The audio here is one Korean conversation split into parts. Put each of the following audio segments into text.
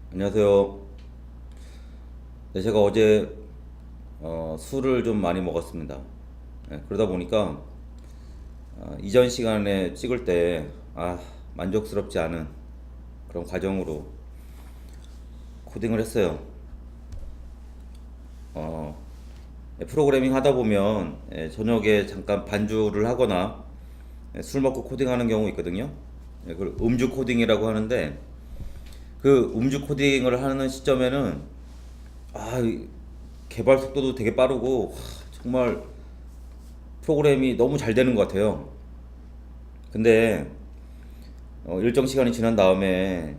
안녕하세요. 네, 제가 어제 술을 좀 많이 먹었습니다. 네, 그러다 보니까 이전 시간에 찍을 때 만족스럽지 않은 그런 과정으로 코딩을 했어요. 어, 프로그래밍 하다 보면 저녁에 잠깐 반주를 하거나 술 먹고 코딩하는 경우 있거든요. 그걸 음주 코딩이라고 하는데 그 음주 코딩을 하는 시점에는 이 개발 속도도 되게 빠르고 정말 프로그램이 너무 잘 되는 것 같아요. 근데 일정 시간이 지난 다음에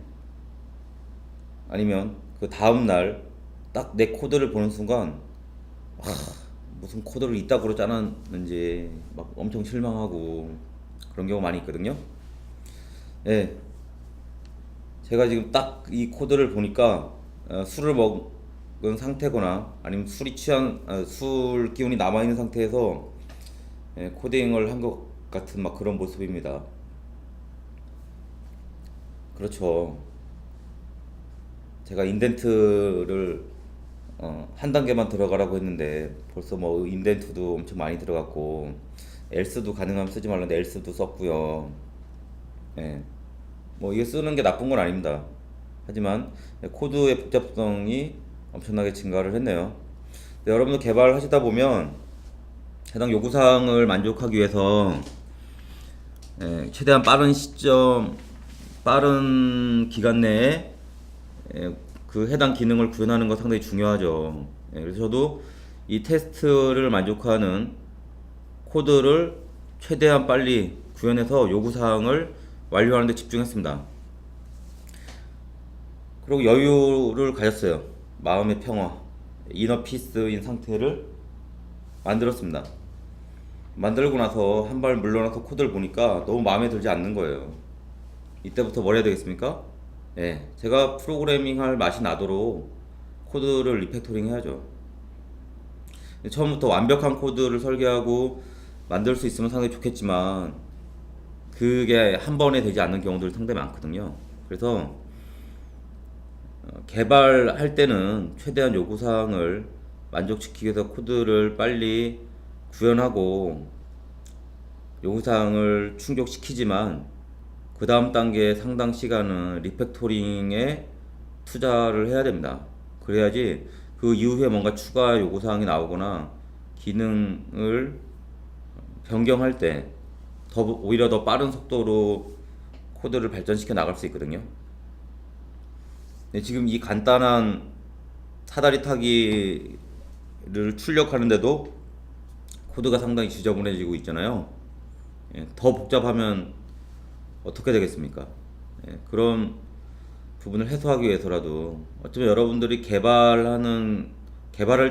아니면 그 다음 날 딱 내 코드를 보는 순간 무슨 코드를 이따구로 짜놨는지 막 엄청 실망하고 그런 경우 많이 있거든요. 예, 제가 지금 딱 이 코드를 보니까 술을 먹은 상태거나 아니면 술 기운이 남아 있는 상태에서 코딩을 한 것 같은 막 그런 모습입니다. 그렇죠. 제가 인덴트를 한 단계만 들어가라고 했는데 벌써 뭐 인덴트도 엄청 많이 들어갔고 엘스도 가능하면 쓰지 말라는데 엘스도 썼고요. 예. 뭐 이게 쓰는 게 나쁜 건 아닙니다. 하지만 코드의 복잡성이 엄청나게 증가를 했네요. 근데 여러분도 개발하시다 보면 해당 요구사항을 만족하기 위해서 최대한 빠른 기간 내에 그 해당 기능을 구현하는 거 상당히 중요하죠. 그래서 저도 이 테스트를 만족하는 코드를 최대한 빨리 구현해서 요구사항을 완료하는 데 집중했습니다. 그리고 여유를 가졌어요. 마음의 평화, 이너 피스인 상태를 만들었습니다. 만들고 나서 한 발 물러나서 코드를 보니까 너무 마음에 들지 않는 거예요. 이때부터 뭘 해야 되겠습니까? 제가 프로그래밍 할 맛이 나도록 코드를 리팩토링 해야죠. 처음부터 완벽한 코드를 설계하고 만들 수 있으면 상당히 좋겠지만 그게 한 번에 되지 않는 경우들이 상당히 많거든요. 그래서 개발할 때는 최대한 요구사항을 만족시키기 위해서 코드를 빨리 구현하고 요구사항을 충족시키지만 그 다음 단계 상당 시간은 리팩토링에 투자를 해야 됩니다. 그래야지 그 이후에 뭔가 추가 요구사항이 나오거나 기능을 변경할 때 오히려 더 빠른 속도로 코드를 발전시켜 나갈 수 있거든요. 지금 이 간단한 사다리 타기를 출력하는데도 코드가 상당히 지저분해지고 있잖아요. 더 복잡하면 어떻게 되겠습니까? 그런 부분을 해소하기 위해서라도 어쩌면 여러분들이 개발할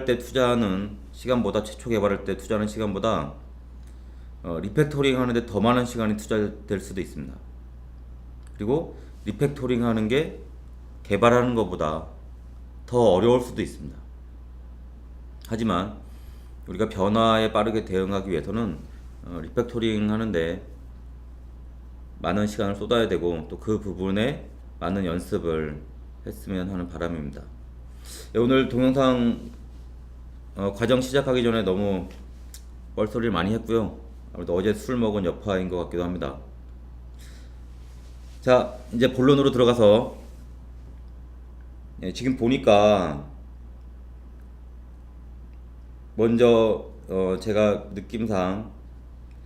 때 투자하는 시간보다 최초 개발할 때 투자하는 시간보다 리팩토링 하는데 더 많은 시간이 투자될 수도 있습니다. 그리고 리팩토링 하는 게 개발하는 것보다 더 어려울 수도 있습니다. 하지만 우리가 변화에 빠르게 대응하기 위해서는 리팩토링 하는데 많은 시간을 쏟아야 되고 또 그 부분에 많은 연습을 했으면 하는 바람입니다. 오늘 동영상 과정 시작하기 전에 너무 뻘소리를 많이 했고요. 아무래도 어제 술 먹은 여파인 것 같기도 합니다. 자, 이제 본론으로 들어가서 지금 보니까 먼저 제가 느낌상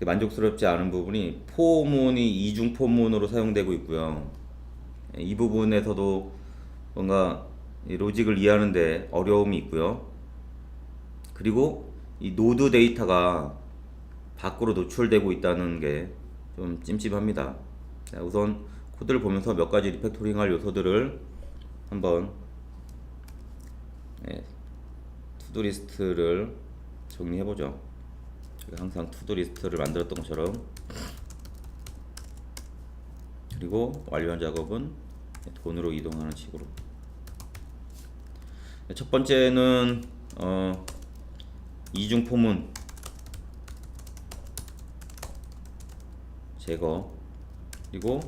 만족스럽지 않은 부분이 포문이 이중 포문으로 사용되고 있고요. 이 부분에서도 뭔가 이 로직을 이해하는데 어려움이 있고요. 그리고 이 노드 데이터가 밖으로 노출되고 있다는 게 좀 찜찜합니다. 자, 우선 코드를 보면서 몇 가지 리팩토링 할 요소들을 한번 투두 리스트를 정리해보죠. 항상 투두 리스트를 만들었던 것처럼. 그리고 완료한 작업은 돈으로 이동하는 식으로. 첫 번째는 이중 포문 제거, 그리고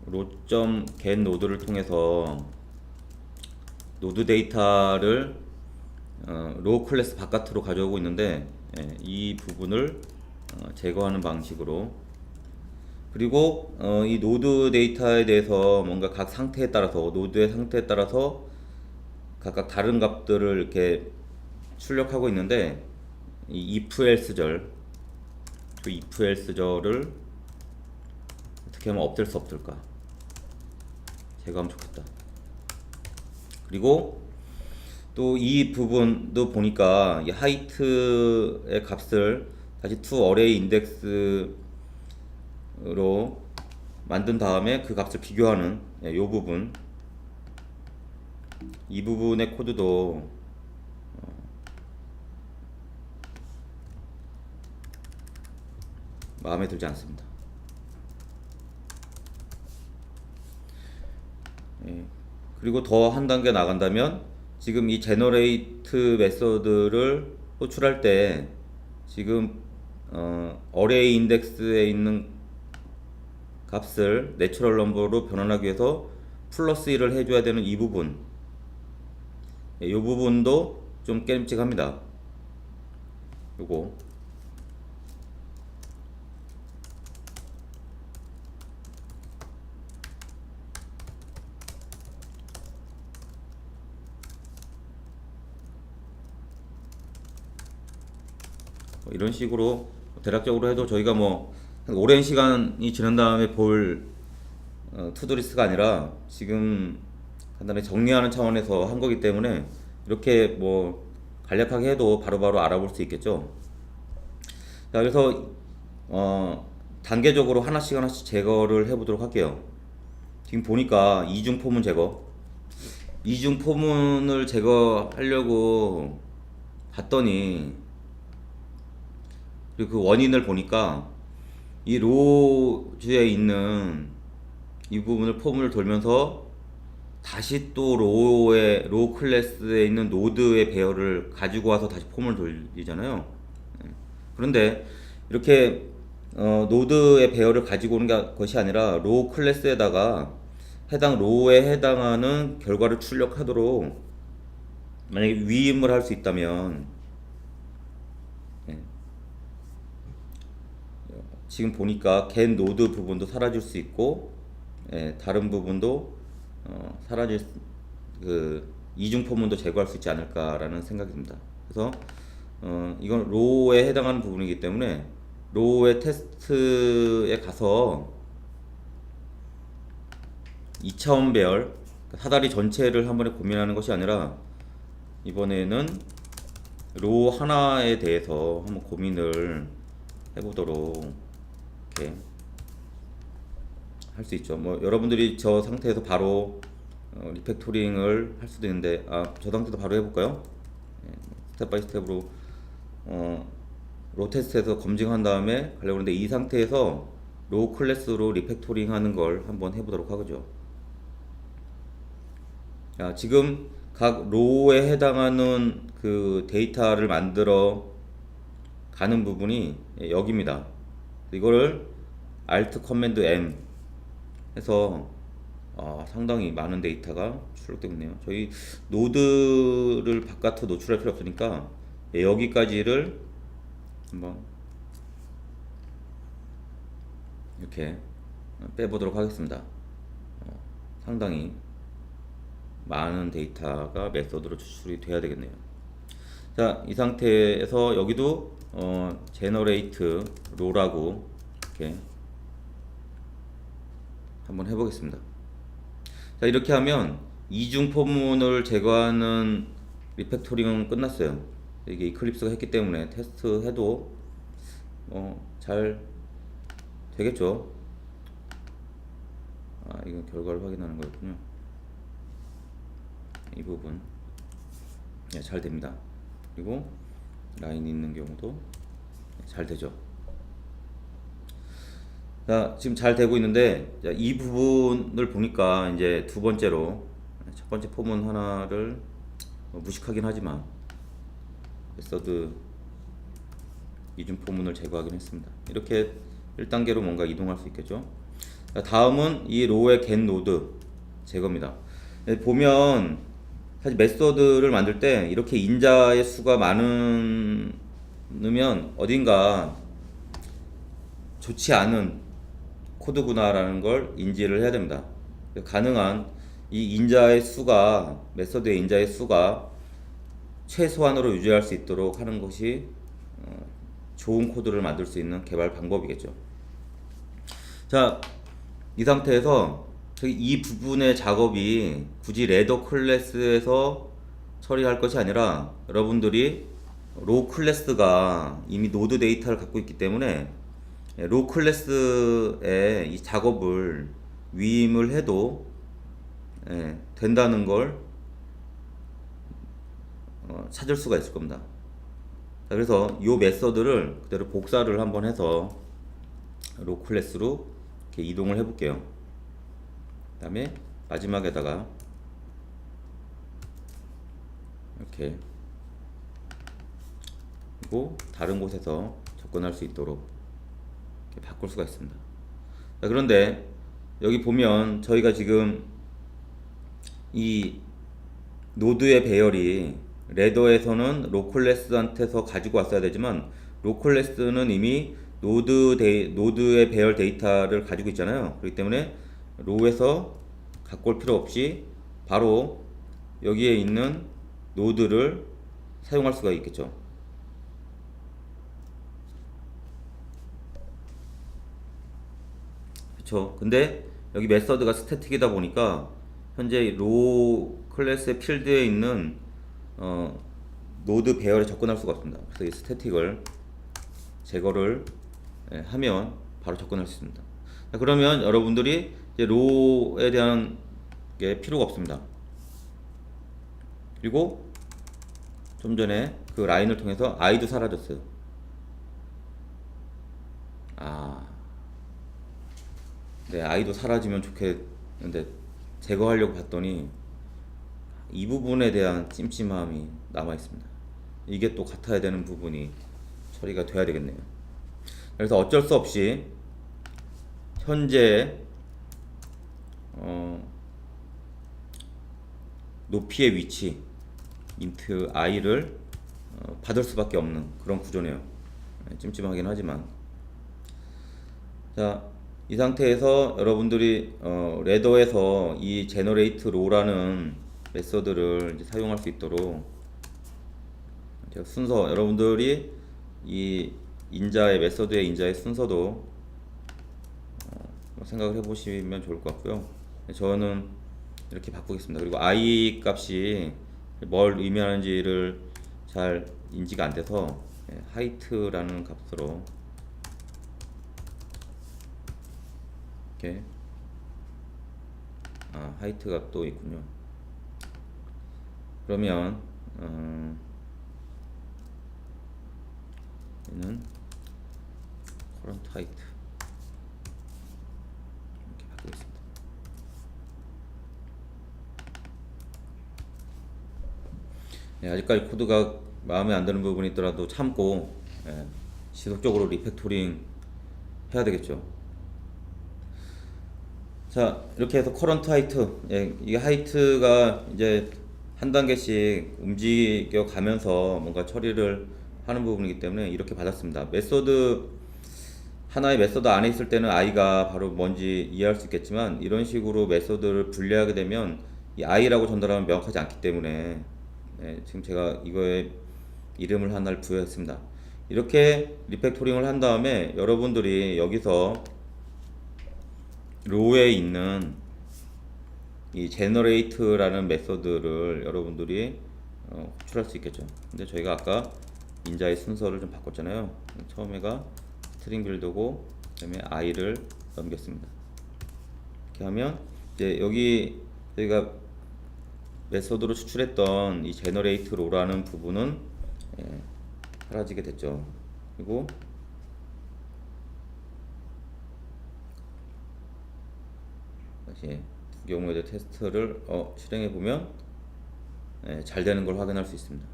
로.get 노드를 통해서 노드 데이터를 로우 클래스 바깥으로 가져오고 있는데, 이 부분을 제거하는 방식으로. 그리고 이 노드 데이터에 대해서 뭔가 각 상태에 따라서, 노드의 상태에 따라서 각각 다른 값들을 이렇게 출력하고 있는데, 이 if else절, 그 if else절을 어떻게 하면 없앨 수 없을까? 제거하면 좋겠다. 그리고 또 이 부분도 보니까 이 하이트의 값을 다시 to array index로 만든 다음에 그 값을 비교하는 이 부분, 이 부분의 코드도 마음에 들지 않습니다. 그리고 더 한 단계 나간다면, 지금 이 generate 메서드를 호출할 때 지금 array index에 있는 값을 내추럴 넘버로 변환하기 위해서 플러스 1을 해줘야 되는 이 부분, 이 부분도 좀 깨름직합니다. 요거 이런 식으로 대략적으로 해도 저희가 뭐 오랜 시간이 지난 다음에 볼 투두리스트가 아니라 지금 간단히 정리하는 차원에서 한 거기 때문에 이렇게 뭐 간략하게 해도 바로바로 알아볼 수 있겠죠. 자, 그래서 단계적으로 하나씩 제거를 해보도록 할게요. 지금 보니까 이중 포문 제거, 이중 포문을 제거하려고 봤더니, 그리고 그 원인을 보니까 이 로즈에 있는 이 부분을 포문을 돌면서 다시 또 로우 클래스에 있는 노드의 배열을 가지고 와서 다시 포문을 돌리잖아요. 그런데 이렇게 노드의 배열을 가지고 오는 것이 아니라 로우 클래스에다가 해당 로우에 해당하는 결과를 출력하도록 만약에 위임을 할 수 있다면, 지금 보니까 get 노드 부분도 사라질 수 있고, 다른 부분도 사라질, 그 이중 포문도 제거할 수 있지 않을까라는 생각이 듭니다. 그래서 이건 로우에 해당하는 부분이기 때문에 로우의 테스트에 가서 2차원 배열, 사다리 전체를 한 번에 고민하는 것이 아니라 이번에는 로우 하나에 대해서 한번 고민을 해보도록 이렇게 할 수 있죠. 뭐 여러분들이 저 상태에서 바로 리팩토링을 할 수도 있는데, 저 상태도 바로 해볼까요? 스텝 바이 스텝으로 로 테스트에서 검증한 다음에 가려고 하는데, 이 상태에서 로우 클래스로 리팩토링 하는 걸 한번 해보도록 하죠. 지금 각 로우에 해당하는 그 데이터를 만들어 가는 부분이 여기입니다. 이거를 Alt 커맨드 M 해서 상당히 많은 데이터가 출력되고 있네요. 저희 노드를 바깥으로 노출할 필요 없으니까 여기까지를 한번 이렇게 빼보도록 하겠습니다. 상당히 많은 데이터가 메서드로 추출이 돼야 되겠네요. 자, 이 상태에서 여기도 generate row라고 이렇게 한번 해보겠습니다. 자, 이렇게 하면 이중 포문을 제거하는 리팩토링은 끝났어요. 이게 이클립스가 했기 때문에 테스트 해도 잘 되겠죠. 이건 결과를 확인하는 거였군요. 이 부분 잘 됩니다. 그리고 라인이 있는 경우도 잘 되죠. 자, 지금 잘 되고 있는데, 자, 이 부분을 보니까 이제 두 번째로 첫 번째 포문 하나를 무식하긴 하지만 메서드 이중 포문을 제거하긴 했습니다. 이렇게 1단계로 뭔가 이동할 수 있겠죠. 다음은 이 로우의 get 노드 제거입니다. 보면 사실 메소드를 만들 때 이렇게 인자의 수가 많으면 어딘가 좋지 않은 코드구나라는 걸 인지를 해야 됩니다. 가능한 이 인자의 수가, 메소드의 인자의 수가 최소한으로 유지할 수 있도록 하는 것이 좋은 코드를 만들 수 있는 개발 방법이겠죠. 자, 이 상태에서 이 부분의 작업이 굳이 레더 클래스에서 처리할 것이 아니라 여러분들이 로우 클래스가 이미 노드 데이터를 갖고 있기 때문에 로우 클래스에 이 작업을 위임을 해도 된다는 걸 찾을 수가 있을 겁니다. 자, 그래서 이 메서드를 그대로 복사를 한번 해서 로우 클래스로 이렇게 이동을 해 볼게요. 그 다음에 마지막에다가 이렇게 그리고 다른 곳에서 접근할 수 있도록 이렇게 바꿀 수가 있습니다. 자, 그런데 여기 보면 저희가 지금 이 노드의 배열이 레더에서는 로클래스한테서 가지고 왔어야 되지만 로클래스는 이미 노드의 배열 데이터를 가지고 있잖아요. 그렇기 때문에 로우에서 갖고 올 필요 없이 바로 여기에 있는 노드를 사용할 수가 있겠죠. 그쵸. 근데 여기 메서드가 스태틱이다 보니까 현재 로우 클래스의 필드에 있는 노드 배열에 접근할 수가 없습니다. 그래서 이 스태틱을 제거를 하면 바로 접근할 수 있습니다. 자, 그러면 여러분들이 이제 로우에 대한 게 필요가 없습니다. 그리고 좀 전에 그 라인을 통해서 i도 사라졌어요. 네, i도 사라지면 좋겠는데 제거하려고 봤더니 이 부분에 대한 찜찜함이 남아 있습니다. 이게 또 같아야 되는 부분이 처리가 돼야 되겠네요. 그래서 어쩔 수 없이 현재 높이의 위치 int i를 받을 수밖에 없는 그런 구조네요. 찜찜하긴 하지만 자, 이 상태에서 여러분들이 레더에서 이 generate row라는 메서드를 이제 사용할 수 있도록 제가 순서 여러분들이 이 인자의 메서드의 인자의 순서도 생각을 해보시면 좋을 것 같고요. 저는 이렇게 바꾸겠습니다. 그리고 i 값이 뭘 의미하는지를 잘 인지가 안 돼서 height라는 값으로 이렇게 height가 또 있군요. 그러면 얘는 current height 이렇게 바꾸겠습니다. 네, 아직까지 코드가 마음에 안 드는 부분이 있더라도 참고 지속적으로 리팩토링 해야 되겠죠. 자, 이렇게 해서 current height, 이 height가 이제 한 단계씩 움직여 가면서 뭔가 처리를 하는 부분이기 때문에 이렇게 받았습니다. 메소드 하나의 메소드 안에 있을 때는 i가 바로 뭔지 이해할 수 있겠지만 이런 식으로 메소드를 분리하게 되면 이 i라고 전달하면 명확하지 않기 때문에 지금 제가 이거에 이름을 하나를 부여했습니다. 이렇게 리팩토링을 한 다음에 여러분들이 여기서 로우에 있는 이 generate라는 메소드를 여러분들이 호출할 수 있겠죠. 근데 저희가 아까 인자의 순서를 좀 바꿨잖아요. 처음에가 스트링 빌드고 그다음에 i를 넘겼습니다. 이렇게 하면 이제 여기 저희가 메소드로 추출했던 이 generate row라는 부분은 사라지게 됐죠. 그리고 다시 두 경우에도 테스트를 실행해 보면 잘 되는 걸 확인할 수 있습니다.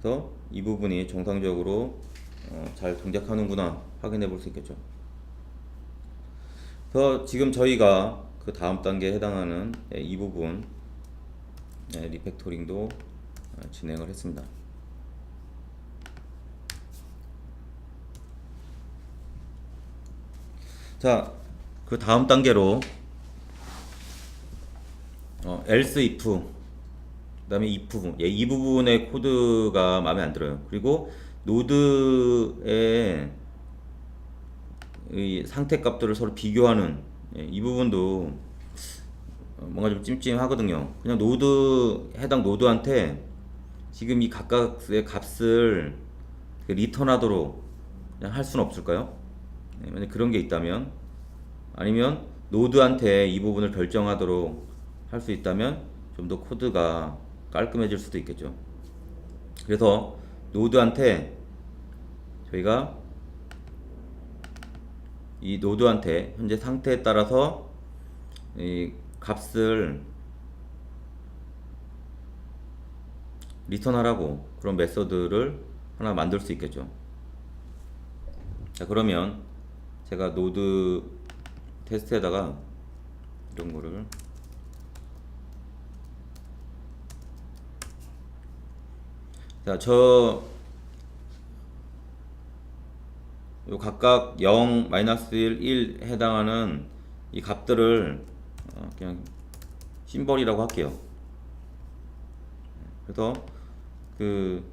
그래서 이 부분이 정상적으로 잘 동작하는구나 확인해 볼 수 있겠죠. 그래서 지금 저희가 그 다음 단계에 해당하는 이 부분 리팩토링도 진행을 했습니다. 자, 그 다음 단계로 else if 그다음에 if 부분, 이 부분의 코드가 마음에 안 들어요. 그리고 노드의 이 상태 값들을 서로 비교하는 이 부분도 뭔가 좀 찜찜하거든요. 그냥 해당 노드한테 지금 이 각각의 값을 리턴하도록 그냥 할 수는 없을까요? 만약 그런 게 있다면, 아니면 노드한테 이 부분을 결정하도록 할 수 있다면 좀 더 코드가 깔끔해질 수도 있겠죠. 그래서 노드한테 저희가 이 노드한테 현재 상태에 따라서 이 값을 리턴하라고 그런 메서드를 하나 만들 수 있겠죠. 자, 그러면 제가 노드 테스트에다가 이런 거를 자, 요 각각 0, -1, 1 해당하는 이 값들을 그냥 심벌이라고 할게요. 그래서 그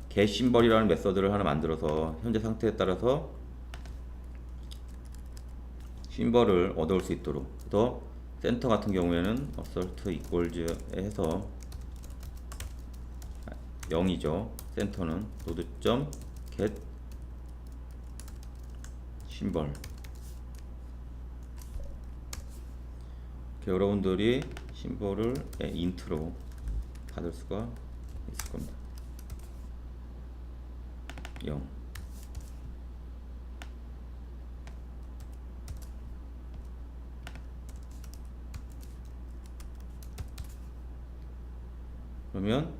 getSymbol이라는 메서드를 하나 만들어서 현재 상태에 따라서 심벌을 얻어올 수 있도록, 또 센터 같은 경우에는 assert equals에 해서 0이죠. 센터는 node.get 심벌. 여러분들이 심벌을 인트로 받을 수가 있을 겁니다. 0. 그러면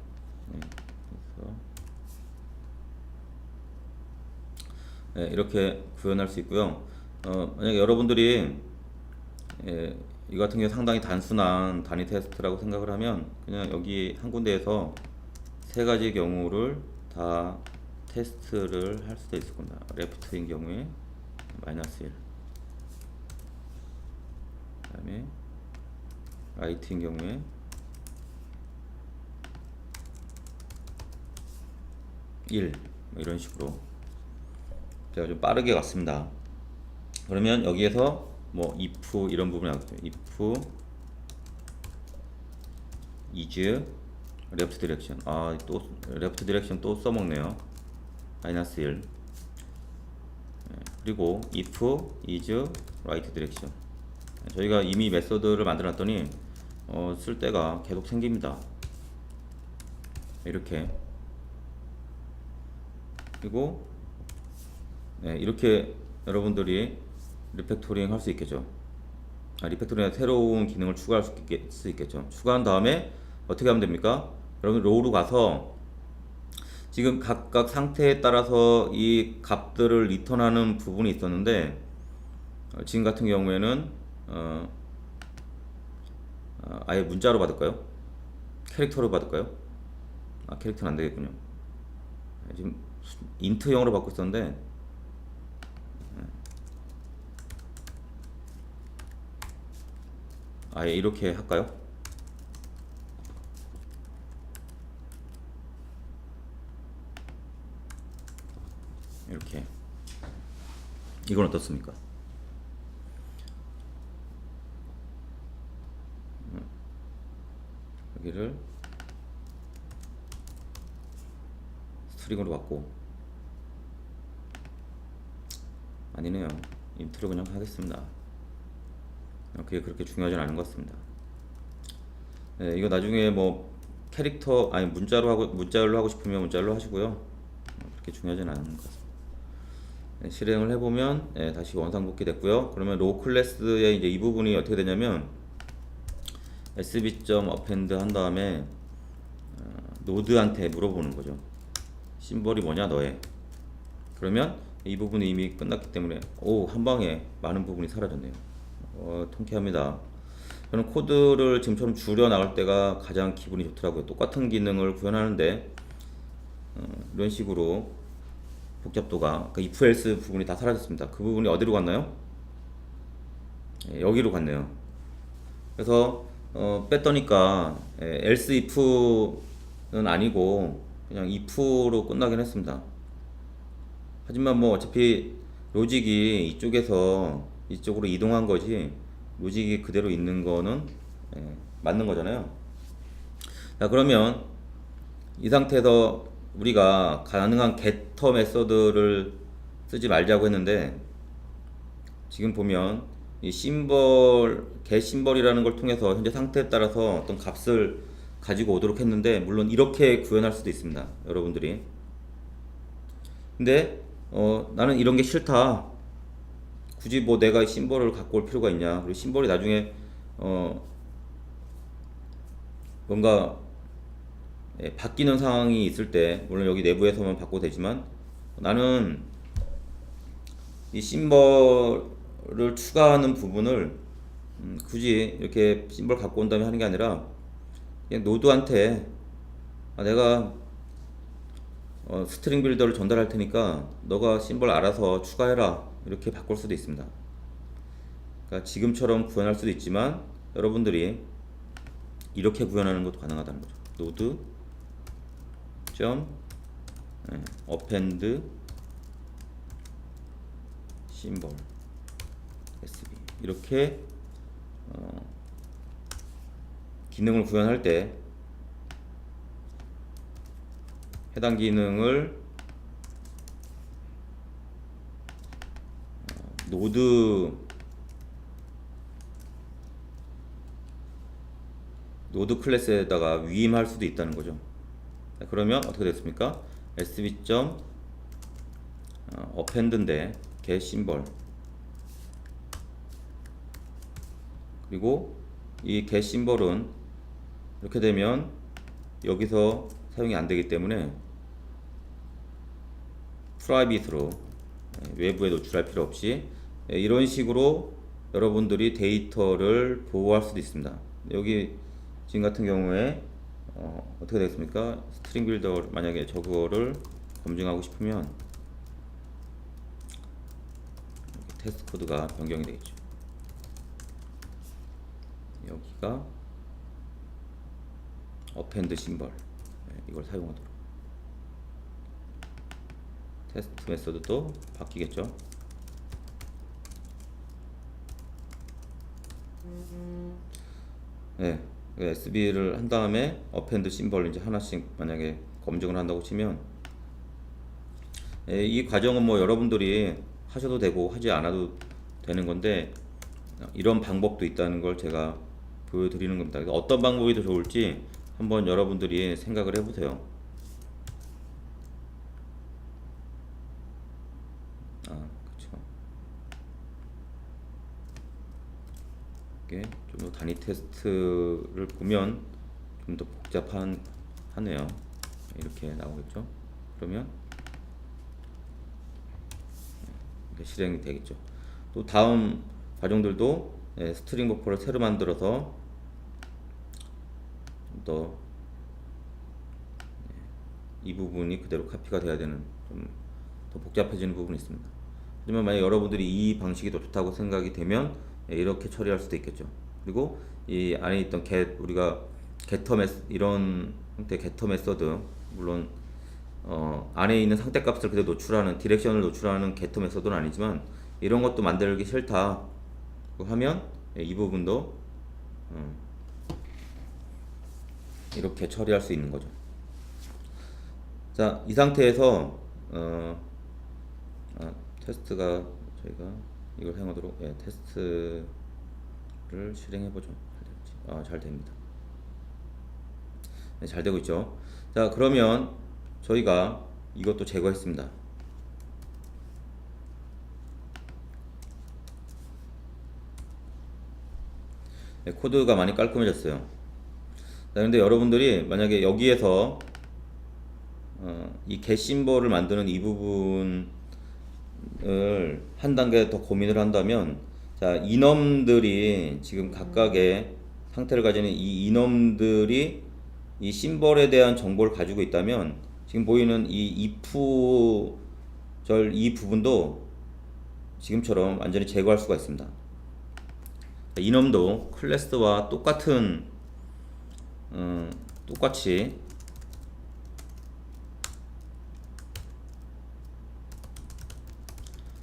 이렇게 구현할 수 있고요. 만약에 여러분들이 이 같은 경우 상당히 단순한 단위 테스트라고 생각을 하면 그냥 여기 한 군데에서 세 가지 경우를 다 테스트를 할 수도 있을 겁니다. 레프트인 경우에 -1, 그 다음에 라이트인 경우에 1, 뭐 이런 식으로 제가 좀 빠르게 갔습니다. 그러면 여기에서 뭐 if 이런 부분이 나오겠죠. if is left direction. 또 left direction 또 써먹네요. -1. 그리고 if is right direction. 저희가 이미 메서드를 만들어 놨더니 쓸 때가 계속 생깁니다. 이렇게. 그리고 이렇게 여러분들이 리팩토링 할 수 있겠죠. 리팩토링에 새로운 기능을 추가할 수 있겠죠. 추가한 다음에 어떻게 하면 됩니까? 여러분 로우로 가서 지금 각각 상태에 따라서 이 값들을 리턴하는 부분이 있었는데 지금 같은 경우에는 아예 문자로 받을까요? 캐릭터로 받을까요? 캐릭터는 안 되겠군요. 지금 인트형으로 받고 있었는데 아예 이렇게 할까요? 이렇게. 이건 어떻습니까? 여기를 스트링으로 받고, 아니네요. 인트로 그냥 하겠습니다. 그게 그렇게 중요하진 않은 것 같습니다. 이거 나중에 뭐 캐릭터 문자로 하고 싶으면 문자로 하시고요. 그렇게 중요하진 않은 것 같습니다. 실행을 해보면 다시 원상복귀 됐고요. 그러면 로우 클래스의 이제 이 부분이 어떻게 되냐면 sb.append 한 다음에 노드한테 물어보는 거죠. 심벌이 뭐냐 너의. 그러면 이 부분은 이미 끝났기 때문에 한 방에 많은 부분이 사라졌네요. 통쾌합니다. 저는 코드를 지금처럼 줄여 나갈 때가 가장 기분이 좋더라고요. 똑같은 기능을 구현하는데 이런 식으로 복잡도가 그 if else 부분이 다 사라졌습니다. 그 부분이 어디로 갔나요? 여기로 갔네요. 그래서 뺐더니까 else if는 아니고 그냥 if로 끝나긴 했습니다. 하지만 뭐 어차피 로직이 이쪽에서 이쪽으로 이동한 거지 로직이 그대로 있는 거는 맞는 거잖아요. 자, 그러면 이 상태에서 우리가 가능한 getter 메서드를 쓰지 말자고 했는데 지금 보면 이 심벌, get 심벌이라는 걸 통해서 현재 상태에 따라서 어떤 값을 가지고 오도록 했는데 물론 이렇게 구현할 수도 있습니다. 여러분들이. 근데 나는 이런 게 싫다. 굳이 뭐 내가 심벌을 갖고 올 필요가 있냐. 그리고 심벌이 나중에 뭔가 바뀌는 상황이 있을 때 물론 여기 내부에서만 바꿔도 되지만 나는 이 심벌을 추가하는 부분을 굳이 이렇게 심벌 갖고 온 다음에 하는 게 아니라 그냥 노드한테 내가 스트링 빌더를 전달할 테니까 너가 심벌 알아서 추가해라 이렇게 바꿀 수도 있습니다. 그러니까 지금처럼 구현할 수도 있지만 여러분들이 이렇게 구현하는 것도 가능하다는 거죠. 노드 점 append 심벌 sb 이렇게 기능을 구현할 때 해당 기능을 노드 클래스에다가 위임할 수도 있다는 거죠. 그러면 어떻게 됐습니까? sb. append인데 get 심벌 그리고 이 get 심벌은 이렇게 되면 여기서 사용이 안 되기 때문에 프라이빗으로 외부에 노출할 필요 없이 이런 식으로 여러분들이 데이터를 보호할 수도 있습니다. 여기 지금 같은 경우에 어떻게 되겠습니까? 스트링 빌더 만약에 저거를 검증하고 싶으면 테스트 코드가 변경이 되겠죠. 여기가 append 심벌 이걸 사용하도록 테스트 메서드도 바뀌겠죠. 네, SB를 한 다음에 append 심벌 이제 하나씩 만약에 검증을 한다고 치면 이 과정은 뭐 여러분들이 하셔도 되고 하지 않아도 되는 건데 이런 방법도 있다는 걸 제가 보여드리는 겁니다. 어떤 방법이 더 좋을지 한번 여러분들이 생각을 해보세요. 그렇죠. 이게 좀 더 단위 테스트를 보면 좀 더 복잡하네요. 이렇게 나오겠죠. 그러면 실행이 되겠죠. 또 다음 과정들도 스트링 버퍼를 새로 만들어서 더 이 부분이 그대로 카피가 돼야 되는 좀 더 복잡해지는 부분이 있습니다. 하지만 만약 여러분들이 이 방식이 더 좋다고 생각이 되면 이렇게 처리할 수도 있겠죠. 그리고 이 안에 있던 우리가 getter 이런 형태의 getter 메서드 물론 안에 있는 상태 값을 그대로 노출하는 디렉션을 노출하는 getter 메서드는 아니지만 이런 것도 만들기 싫다 하면 이 부분도 이렇게 처리할 수 있는 거죠. 자, 이 상태에서 테스트가 저희가 이걸 사용하도록 테스트를 실행해 보죠. 잘 됩니다. 네, 잘 되고 있죠. 자, 그러면 저희가 이것도 제거했습니다. 네, 코드가 많이 깔끔해졌어요. 자, 근데 여러분들이 만약에 여기에서 이 get 심벌을 만드는 이 부분을 한 단계 더 고민을 한다면, 자, 이놈들이 지금 각각의 상태를 가지는 이 이놈들이 이 심벌에 대한 정보를 가지고 있다면, 지금 보이는 이 if 절 이 부분도 지금처럼 완전히 제거할 수가 있습니다. 이놈도 클래스와 똑같이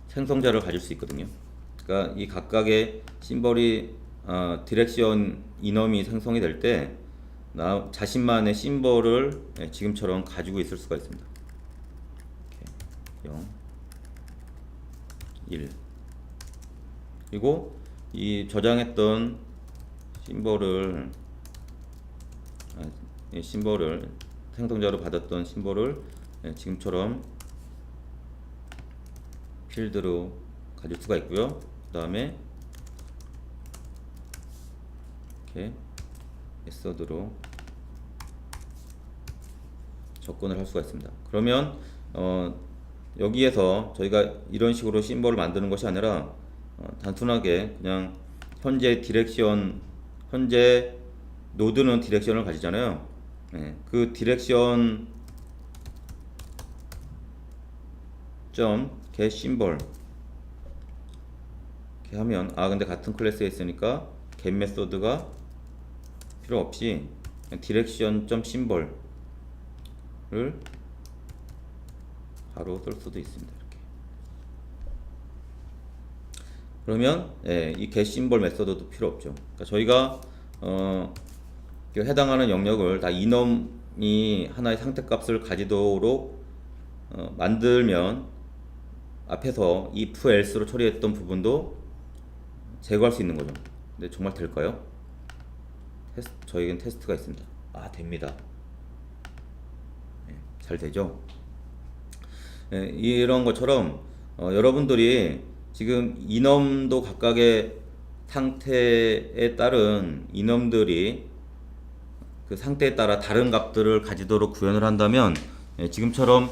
생성자를 가질 수 있거든요. 그러니까 이 각각의 심벌이 디렉션 이넘이 생성이 될 때 나 자신만의 심벌을 지금처럼 가지고 있을 수가 있습니다. 이렇게 0, 1. 그리고 이 저장했던 심벌을 생성자로 받았던 심벌을 지금처럼 필드로 가질 수가 있고요. 그 다음에 이렇게 메서드로 접근을 할 수가 있습니다. 그러면 여기에서 저희가 이런 식으로 심벌을 만드는 것이 아니라 단순하게 그냥 현재 노드는 디렉션을 가지잖아요. 그 디렉션 점 get 심벌 이렇게 하면 근데 같은 클래스에 있으니까 get 메소드가 필요 없이 디렉션 점 심벌을 바로 쓸 수도 있습니다. 이렇게. 그러면 이 get 심벌 메소드도 필요 없죠. 그러니까 저희가 해당하는 영역을 다 이넘이 하나의 상태값을 가지도록 만들면 앞에서 if else로 처리했던 부분도 제거할 수 있는 거죠. 근데 정말 될까요? 저에겐 테스트가 있습니다. 됩니다. 잘 되죠? 이런 것처럼 여러분들이 지금 이넘도 각각의 상태에 따른 이넘들이 그 상태에 따라 다른 값들을 가지도록 구현을 한다면 지금처럼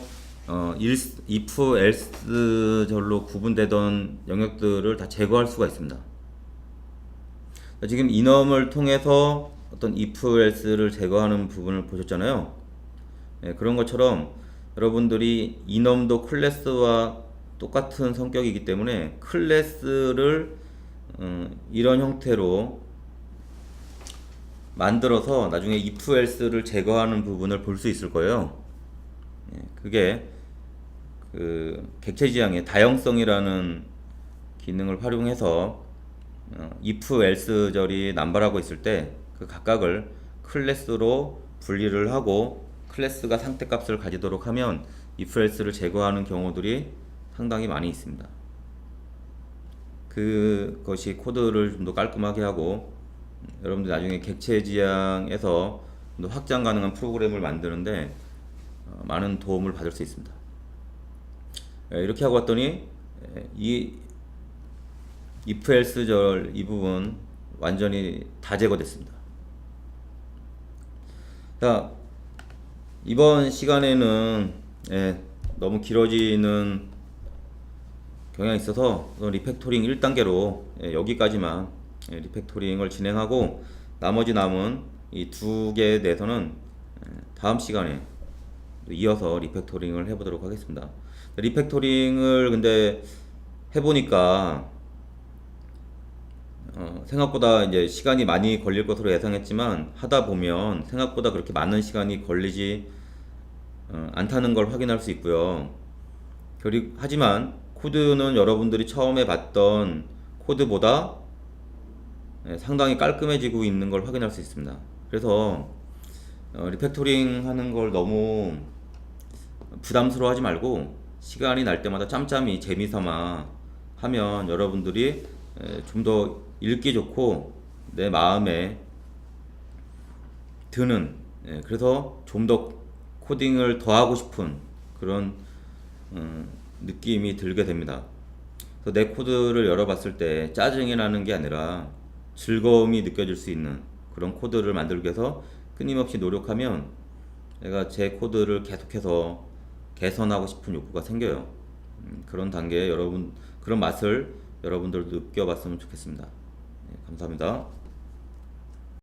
if, else 절로 구분되던 영역들을 다 제거할 수가 있습니다. 지금 이넘을 통해서 어떤 if, else를 제거하는 부분을 보셨잖아요. 그런 것처럼 여러분들이 이넘도 클래스와 똑같은 성격이기 때문에 클래스를 이런 형태로 만들어서 나중에 if, else를 제거하는 부분을 볼 수 있을 거예요. 그게 그 객체 지향의 다형성이라는 기능을 활용해서 if, else 절이 남발하고 있을 때 그 각각을 클래스로 분리를 하고 클래스가 상태값을 가지도록 하면 if, else를 제거하는 경우들이 상당히 많이 있습니다. 그것이 코드를 좀 더 깔끔하게 하고 여러분들 나중에 객체 지향에서 좀 더 확장 가능한 프로그램을 만드는데 많은 도움을 받을 수 있습니다. 이렇게 하고 왔더니 이 if, else 절 이 부분 완전히 다 제거됐습니다. 자, 이번 시간에는 너무 길어지는 경향이 있어서 리팩토링 1단계로 여기까지만 리팩토링을 진행하고 나머지 남은 이 두 개에 대해서는 다음 시간에 이어서 리팩토링을 해보도록 하겠습니다. 리팩토링을 근데 해보니까 생각보다 이제 시간이 많이 걸릴 것으로 예상했지만 하다 보면 생각보다 그렇게 많은 시간이 걸리지 않다는 걸 확인할 수 있고요. 하지만 코드는 여러분들이 처음에 봤던 코드보다 상당히 깔끔해지고 있는 걸 확인할 수 있습니다. 그래서 리팩토링 하는 걸 너무 부담스러워 하지 말고 시간이 날 때마다 짬짬이 재미삼아 하면 여러분들이 좀 더 읽기 좋고 내 마음에 드는 그래서 좀 더 코딩을 더 하고 싶은 그런 느낌이 들게 됩니다. 그래서 내 코드를 열어봤을 때 짜증이 나는 게 아니라 즐거움이 느껴질 수 있는 그런 코드를 만들기 위해서 끊임없이 노력하면 내가 제 코드를 계속해서 개선하고 싶은 욕구가 생겨요. 그런 단계 여러분 그런 맛을 여러분들도 느껴봤으면 좋겠습니다. 네, 감사합니다.